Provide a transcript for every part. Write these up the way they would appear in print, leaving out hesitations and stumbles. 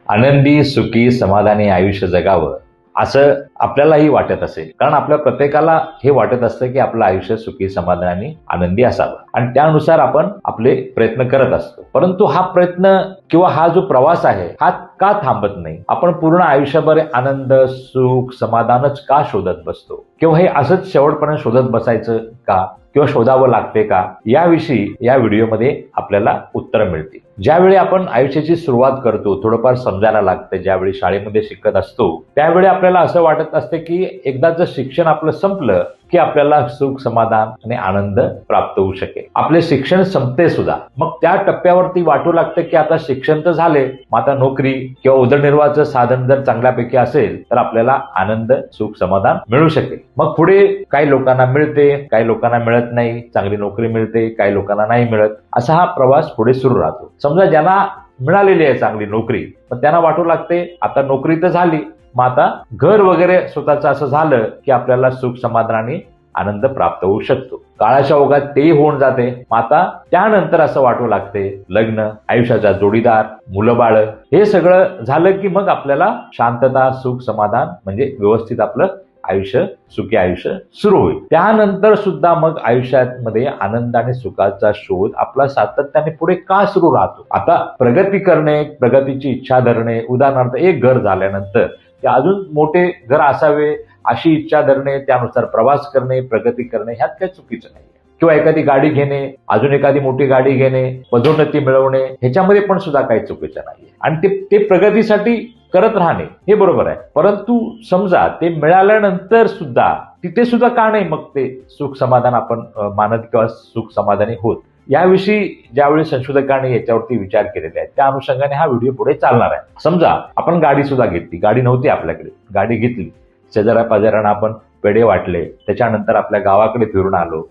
आनंदी, सुखी, समाधानी आयुष्य जगावं असं आपल्यालाही वाटत असेल. कारण आपल्या प्रत्येकाला हे वाटत असतं की आपलं आयुष्य सुखी, समाधानी, आनंदी असावं आणि त्यानुसार आपण आपले प्रयत्न करत असतो. परंतु हा प्रयत्न किंवा हा जो प्रवास आहे हा का थांबत नाही? आपण पूर्ण आयुष्यभर आनंद, सुख, समाधानच का शोधत बसतो? किंवा हे असंच शेवटपर्यंत शोधत बसायचं का? किंवा शोधावं लागते का? याविषयी या व्हिडिओमध्ये आपल्याला उत्तर मिळतील. ज्यावेळी आपण आयुष्याची सुरुवात करतो, थोडंफार समजायला लागतं, ज्यावेळी शाळेमध्ये शिकत असतो त्यावेळी आपल्याला असं वाटत असते की एकदाचं शिक्षण आपलं संपलं की आपल्याला सुख, समाधान आणि आनंद प्राप्त होऊ शकेल. आपले शिक्षण संपते सुद्धा. मग त्या टप्प्यावरती वाटू लागतं की आता शिक्षण तर झाले, मग आता नोकरी किंवा उदरनिर्वाहाचं साधन जर चांगल्यापैकी असेल तर आपल्याला आनंद, सुख, समाधान मिळू शकेल. मग पुढे काही लोकांना मिळते, काही लोकांना मिळत नाही. चांगली नोकरी मिळते, काही लोकांना नाही मिळत. असा हा प्रवास पुढे सुरू राहतो. समजा ज्यांना मिळालेली आहे चांगली नोकरी, पण त्यांना वाटू लागते आता नोकरी तर झाली, मग आता घर वगैरे स्वतःचं असं झालं की आपल्याला सुख, समाधान आणि आनंद प्राप्त होऊ शकतो. काळाच्या ओघात तेही होऊन जाते. मग आता त्यानंतर असं वाटू लागते लग्न, आयुष्याचा जोडीदार, मुलं बाळ हे सगळं झालं की मग आपल्याला शांतता, सुख, समाधान म्हणजे व्यवस्थित आपलं आयुष्य, सुखी आयुष्य सुरू होईल. त्यानंतर सुद्धा मग आयुष्यामध्ये आनंद आणि सुखाचा शोध आपला सातत्याने पुढे का सुरू राहतो? आता प्रगती करणे, प्रगतीची इच्छा धरणे, उदाहरणार्थ एक घर झाल्यानंतर ते अजून मोठे घर असावे अशी इच्छा धरणे, त्यानुसार प्रवास करणे, प्रगती करणे ह्यात काही चुकीचं नाही. किंवा एखादी गाडी घेणे, अजून एखादी मोठी गाडी घेणे, पदोन्नती मिळवणे ह्याच्यामध्ये पण सुद्धा काही चुकीचं नाहीये. आणि ते प्रगतीसाठी करत राहणे हे बरोबर आहे. परंतु समजा ते मिळाल्यानंतर सुद्धा तिथे सुद्धा का नाही मग ते सुख, समाधान आपण मानत किंवा सुख, समाधानी होत? याविषयी ज्यावेळी संशोधकांनी याच्यावरती विचार केलेले आहेत त्या अनुषंगाने हा व्हिडिओ पुढे चालणार आहे. समजा आपण गाडी सुद्धा घेतली, गाडी नव्हती आपल्याकडे, गाडी घेतली, शेजाऱ्या पाजाऱ्यांना आपण पेढे वाटले, त्याच्यानंतर आपल्या गावाकडे फिरून आलो,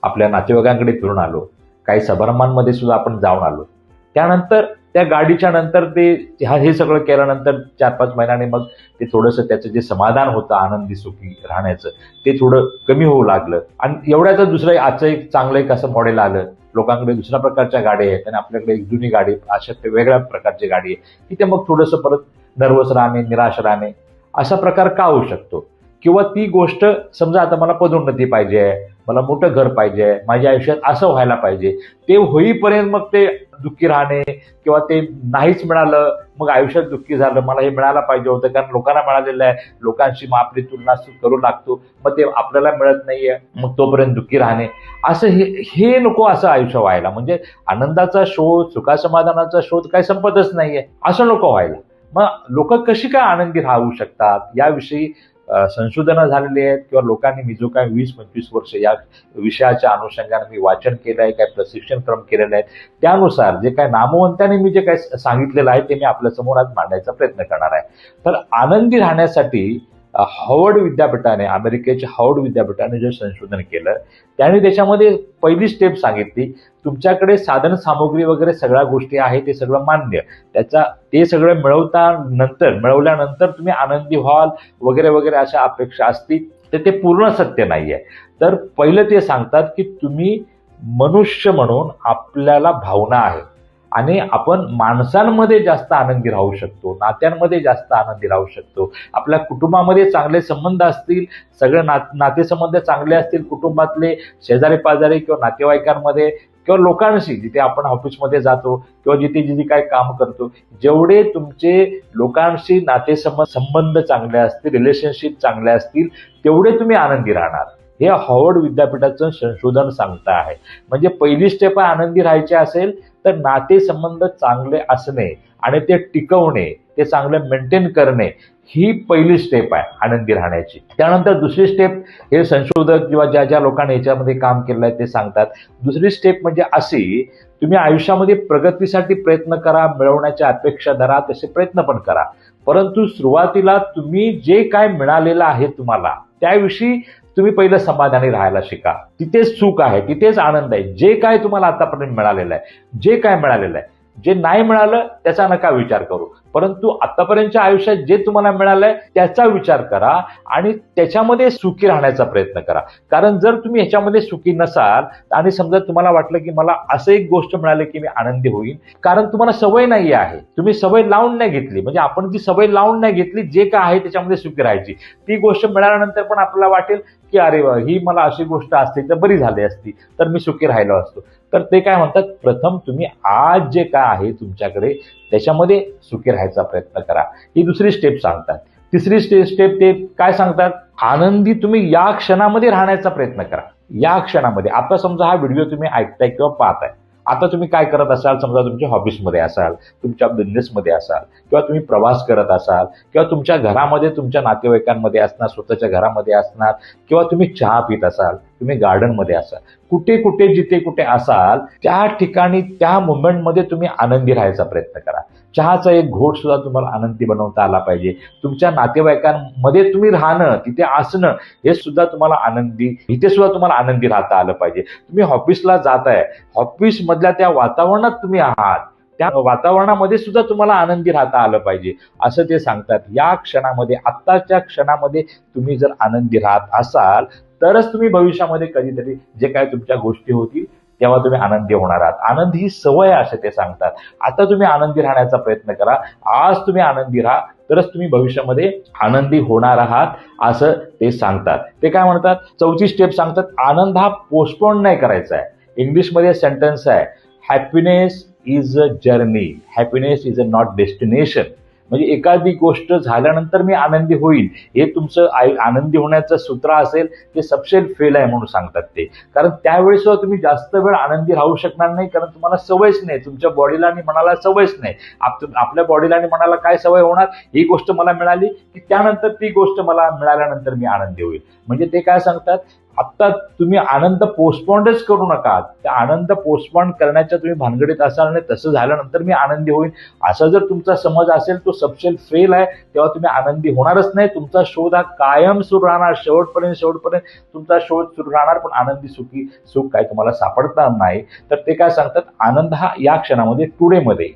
आपल्या नातेवाईकांकडे फिरून आलो, काही समारंभांमध्ये सुद्धा आपण जाऊन आलो. त्यानंतर त्या गाडीच्या नंतर ते हे सगळं केल्यानंतर 4-5 महिन्याने मग ते थोडंसं त्याचं जे समाधान होतं आनंदी, सुखी राहण्याचं ते थोडं कमी होऊ लागलं. आणि एवढ्याच दुसरं आजचं एक चांगलं एक असं मॉडेल आलं, लोकांकडे दुसऱ्या प्रकारच्या गाड्या आहेत आणि आपल्याकडे एक जुनी गाडी, अशा वेगळ्या प्रकारची गाडी आहे, तिथे मग थोडंसं परत नर्वस राहणे, निराश राहणे असा प्रकार का होऊ शकतो? किंवा ती गोष्ट समजा आता मला पदोन्नती पाहिजे आहे, मला मोठं घर पाहिजे आहे, माझ्या आयुष्यात असं व्हायला पाहिजे, ते होईपर्यंत मग ते दुःखी राहणे किंवा ते नाहीच मिळालं मग आयुष्यात दुःखी झालं, मला हे मिळायला पाहिजे होतं कारण लोकांना मिळालेलं आहे, लोकांशी मग आपली तुलना करू लागतो, मग ते आपल्याला मिळत नाहीये, मग तोपर्यंत दुःखी राहणे असं हे नको असं आयुष्य व्हायला. म्हणजे आनंदाचा शोध, सुखासमाधानाचा शोध काही संपतच नाहीये, असं नको व्हायला. मग लोक कशी काय आनंदी राहू शकतात याविषयी संशोधनं झालेली आहेत किंवा लोकांनी, मी जो काही 20-25 वर्ष या विषयाच्या अनुषंगाने मी वाचन केलं आहे, काय प्रशिक्षण क्रम केलेला आहे, त्यानुसार जे काय नामवंतांनी मी जे काय सांगितलेलं आहे ते मी आपल्या समोर आज मांडायचा प्रयत्न करणार आहे. तर आनंदी राहण्यासाठी हार्वर्ड विद्यापीठाने, अमेरिकेच्या हार्वर्ड विद्यापीठाने जे संशोधन केलं त्याने त्याच्यामध्ये पहिली स्टेप सांगितली, तुमच्याकडे साधन सामुग्री वगैरे सगळ्या गोष्टी आहेत ते सगळं मान्य, ते सगळं मिळवल्यानंतर तुम्ही आनंदी व्हाल वगैरे वगैरे अशा अपेक्षा असतील तर ते पूर्ण सत्य नाहीये. तर पहिलं ते सांगतात की तुम्ही मनुष्य म्हणून आपल्याला भावना आहे आणि आपण माणसांमध्ये जास्त आनंदी राहू शकतो, नात्यांमध्ये जास्त आनंदी राहू शकतो, आपल्या कुटुंबामध्ये चांगले संबंध असतील, सगळे नातेसंबंध चांगले असतील, कुटुंबातले शेजारी पाजारी किंवा नातेवाईकांमध्ये किंवा लोकांशी, जिथे आपण ऑफिसमध्ये जातो किंवा जिथे काय काम करतो, जेवढे तुमचे लोकांशी नातेसंबंध चांगले असतील, रिलेशनशिप चांगले असतील, तेवढे तुम्ही आनंदी राहणार. हे हार्वर्ड विद्यापीठाचं संशोधन सांगतं आहे. म्हणजे पहिली स्टेप आनंदी राहायचे असेल तर नातेसंबंध चांगले असणे आणि ते टिकवणे, ते चांगले मेंटेन करणे ही पहिली स्टेप आहे आनंदी राहण्याची. त्यानंतर दुसरी स्टेप हे संशोधक किंवा ज्या लोकांनी याच्यामध्ये काम केलं आहे ते सांगतात, दुसरी स्टेप म्हणजे अशी, तुम्ही आयुष्यामध्ये प्रगतीसाठी प्रयत्न करा, मिळवण्याच्या अपेक्षा धरा, तसे प्रयत्न पण करा, परंतु सुरुवातीला तुम्ही जे काय मिळालेलं आहे तुम्हाला त्याविषयी तुम्ही पहिलं समाधानी राहायला शिका. तिथेच सुख आहे, तिथेच आनंद आहे. जे काय तुम्हाला आतापर्यंत मिळालेलं आहे, जे काय मिळालेलं आहे जे नाही मिळालं त्याचा नका विचार करू, परंतु आतापर्यंतच्या आयुष्यात जे तुम्हाला मिळालंय त्याचा विचार करा आणि त्याच्यामध्ये सुखी राहण्याचा प्रयत्न करा. कारण जर तुम्ही ह्याच्यामध्ये सुखी नसाल आणि समजा तुम्हाला वाटलं की मला असं एक गोष्ट मिळाली की मी आनंदी होईन, कारण तुम्हाला सवय नाही आहे, तुम्ही सवय लावून नाही घेतली. म्हणजे आपण ती सवय लावून नाही घेतली, जे काय आहे त्याच्यामध्ये सुखी राहायची. ती गोष्ट मिळाल्यानंतर पण आपल्याला वाटेल की अरे वा, ही मला अशी गोष्ट असती तर बरी झाली असती, तर मी सुखी राहिलो असतो. तर ते काय म्हणतात, प्रथम तुम्ही आज जे काय आहे तुमच्याकडे त्याच्यामध्ये सुखी राहायचा प्रयत्न करा. ही दुसरी स्टेप सांगतात. तिसरी स्टेप ते काय सांगतात, आनंदी तुम्ही या क्षणामध्ये राहण्याचा प्रयत्न करा. या क्षणामध्ये, आता समजा हा व्हिडिओ तुम्ही ऐकताय किंवा पाहताय, आता तुम्ही काय करत असाल, समजा तुमच्या ऑफिसमध्ये असाल, तुमच्या बिझनेसमध्ये असाल, किंवा तुम्ही प्रवास करत असाल, किंवा तुमच्या घरामध्ये तुमच्या नातेवाईकांमध्ये असणार, स्वतःच्या घरामध्ये असणार, किंवा तुम्ही चहा पित असाल, तुम्ही गार्डनमध्ये असाल, कुठे कुठे जिथे कुठे असाल त्या ठिकाणी त्या मुवमेंटमध्ये तुम्ही आनंदी राहायचा प्रयत्न करा. चहाचा एक घोट सुद्धा तुम्हाला आनंदी बनवता आला पाहिजे. तुमच्या नातेवाईकांमध्ये तुम्ही राहणं, तिथे असणं, हे सुद्धा तुम्हाला आनंदी, इथे सुद्धा तुम्हाला आनंदी राहता आलं पाहिजे. तुम्ही ऑफिसला जाताय, ऑफिस मधल्या त्या वातावरणात तुम्ही आहात, त्या वातावरणामध्ये सुद्धा तुम्हाला आनंदी राहता आलं पाहिजे, असं ते सांगतात. या क्षणामध्ये, आत्ताच्या क्षणामध्ये तुम्ही जर आनंदी राहत असाल तरच तुम्ही भविष्यामध्ये कधीतरी जे काय तुमच्या गोष्टी होतील तेव्हा तुम्ही आनंदी होणार आहात. आनंद ही सवय आहे असं ते सांगतात. आता तुम्ही आनंदी राहण्याचा प्रयत्न करा. आज तुम्ही आनंदी राहा तरच तुम्ही भविष्यामध्ये आनंदी होणार आहात असं ते सांगतात. ते काय म्हणतात, चौथी स्टेप सांगतात, आनंद हा पोस्टपोन नाही करायचा आहे. इंग्लिशमध्ये सेंटेन्स आहे, happiness is a journey, happiness is a not destination. म्हणजे एखादी गोष्ट झाल्यानंतर मी आनंदी होईल, हे तुमचं आनंदी होण्याचं सूत्र असेल ते सबसेल फेल आहे म्हणून सांगतात ते. कारण त्यावेळेस सुद्धा तुम्ही जास्त वेळ आनंदी राहू शकणार नाही, कारण तुम्हाला सवयच नाही, तुमच्या बॉडीला आणि मनाला सवयच नाही. आपल्या बॉडीला आणि मनाला काय सवय होणार, ही गोष्ट मला मिळाली की त्यानंतर ती गोष्ट मला मिळाल्यानंतर मी आनंदी होईल. म्हणजे ते काय सांगतात, आत्ता तुम्ही आनंद पोस्टपोंडच करू नका. त्या आनंद पोस्टपोंड करण्याच्या तुम्ही भानगडीत असाल नाही, तसं झाल्यानंतर मी आनंदी होईल असा जर तुमचा समज असेल तो सबसेल फेल आहे. तेव्हा तुम्ही आनंदी होणारच नाही. तुमचा शोध हा कायम सुरू राहणार, शेवटपर्यंत तुमचा शोध सुरू राहणार, पण आनंदी सुख काय तुम्हाला सापडणार नाही. तर ते काय सांगतात, आनंद हा या क्षणामध्ये, टुडेमध्ये.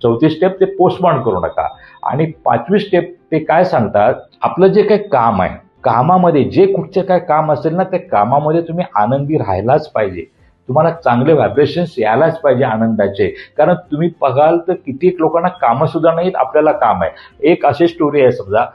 चौथी स्टेप, ते पोस्टपोन करू नका. आणि पाचवी स्टेप ते काय सांगतात, आपलं जे काही काम आहे, कामामध्ये जे कुठचे काय काम असेल ना, त्या कामामध्ये तुम्ही आनंदी राहायलाच पाहिजे. तुम्हाला चांगले व्हायब्रेशन्स यायलाच पाहिजे आनंदाचे. कारण तुम्ही बघाल तर कित्येक लोकांना कामं सुद्धा नाहीत, आपल्याला काम आहे. एक अशी स्टोरी आहे, समजा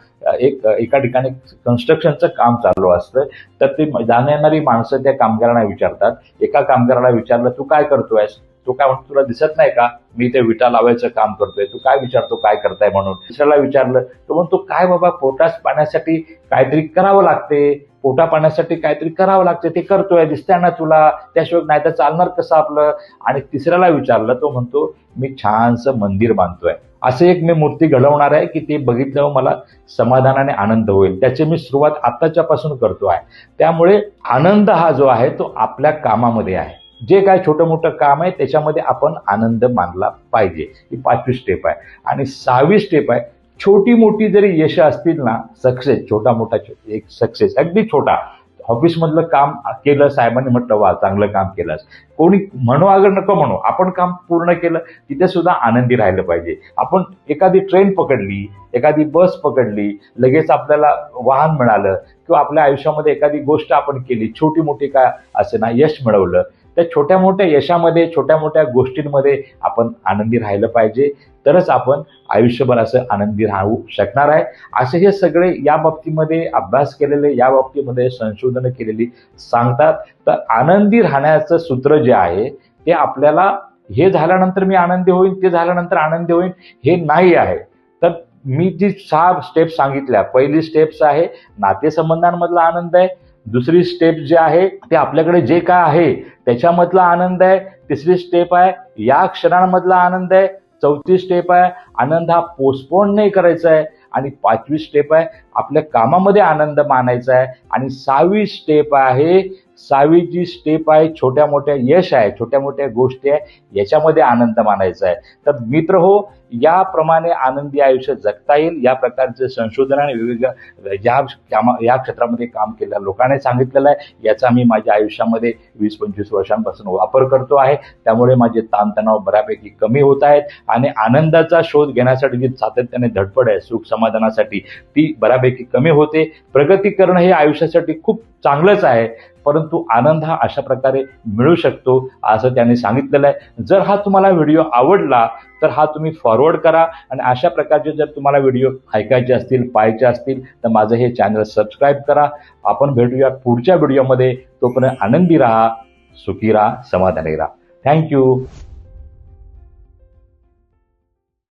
एका ठिकाणी कन्स्ट्रक्शनचं काम चालू असतं, तर ते जाणारी माणसं त्या कामगारांना विचारतात. एका कामगाराला विचारलं, तू काय करतोयस? तो काय म्हणतो, तुला दिसत नाही का मी ते विटा लावायचं काम करतोय, तू काय विचारतो काय करताय म्हणून. दुसऱ्याला विचारलं, तो म्हणतो, काय बाबा, पोटास पाण्यासाठी काहीतरी करावं लागते, पोटा पाण्यासाठी काहीतरी करावं लागते, ते करतोय, दिसतंय ना तुला, त्याशिवाय नाही तर चालणार कसं आपलं. आणि तिसऱ्याला विचारलं, तो म्हणतो, मी छानसं मंदिर बांधतोय, असं एक मी मूर्ती घडवणार आहे की ते बघितल्यावर मला समाधानाने आनंद होईल, त्याची मी सुरुवात आत्ताच्यापासून करतो आहे. त्यामुळे आनंद हा जो आहे तो आपल्या कामामध्ये आहे. जे काय छोटं मोठं काम आहे त्याच्यामध्ये आपण आनंद मानला पाहिजे. ही पाचवी स्टेप आहे. आणि सहावी स्टेप आहे, छोटी मोठी जरी यश असतील ना, सक्सेस, छोटा मोठा एक सक्सेस, अगदी छोटा, ऑफिसमधलं काम केलं, साहेबांनी म्हटलं वा चांगलं काम केलंस, कोणी म्हणू अगर नको म्हणू, आपण काम पूर्ण केलं, तिथे सुद्धा आनंदी राहिलं पाहिजे. आपण एखादी ट्रेन पकडली, एखादी बस पकडली, लगेच आपल्याला वाहन मिळालं, किंवा आपल्या आयुष्यामध्ये एखादी गोष्ट आपण केली, छोटी मोठी काय असे ना, यश मिळवलं, त्या छोट्या मोठ्या यशामध्ये, छोट्या मोठ्या गोष्टींमध्ये आपण आनंदी राहिलं पाहिजे. तरच आपण आयुष्यभर असं आनंदी राहू शकणार आहे. असे हे सगळे या बाबतीमध्ये अभ्यास केलेले, या बाबतीमध्ये संशोधन केलेली सांगतात. तर आनंदी राहण्याचं सूत्र जे आहे ते आपल्याला हे झाल्यानंतर मी आनंदी होईन, ते झाल्यानंतर आनंदी होईन, हे नाही आहे. तर मी जी 6 स्टेप सांगितल्या, पहिली स्टेप्स आहे नातेसंबंधांमधला आनंद आहे, दुसरी स्टेप जे आहे ते आपल्याकडे जे काय आहे त्याच्यामधला आनंद आहे, तिसरी स्टेप आहे या क्षणांमधला आनंद आहे, चौथी स्टेप आहे आनंद हा पोस्टपोन नाही करायचा आहे, आणि पाचवी स्टेप आहे आपल्या कामामध्ये आनंद मानायचा आहे, आणि 6वी स्टेप आहे 6वी जी स्टेप आहे, छोट्या मोठ्या यश आहे, छोट्या मोठ्या गोष्टी आहे, याच्यामध्ये आनंद मानायचा आहे. तर मित्र हो, याप्रमाणे आनंदी आयुष्य जगता येईल. या प्रकारचे संशोधन आणि विविध या क्षेत्रामध्ये काम केलेल्या लोकांनी सांगितलेलं आहे. याचा मी माझ्या आयुष्यामध्ये 20-25 वर्षांपासून वापर करतो आहे. त्यामुळे माझे ताणतणाव बऱ्यापैकी कमी होत आहेत आणि आनंदाचा शोध घेण्यासाठी जी सातत्याने धडपड आहे सुख समाधानासाठी, ती बऱ्यापैकी कमी होते. प्रगती करणं हे आयुष्यासाठी खूप चांगलंच आहे, परंतु आनंद हा अशा प्रकारे मिळू शकतो असं त्यांनी सांगितलेलं आहे. जर हा तुम्हाला व्हिडिओ आवडला तर हा तुम्ही फॉरवर्ड करा आणि अशा प्रकारचे जर तुम्हाला व्हिडिओ ऐकायचे असतील, पाहायचे असतील तर माझं हे चॅनल सबस्क्राईब करा. आपण भेटूया पुढच्या व्हिडिओमध्ये. तोपर्यंत आनंदी राहा, सुखी राहा, समाधानी राहा. थँक्यू.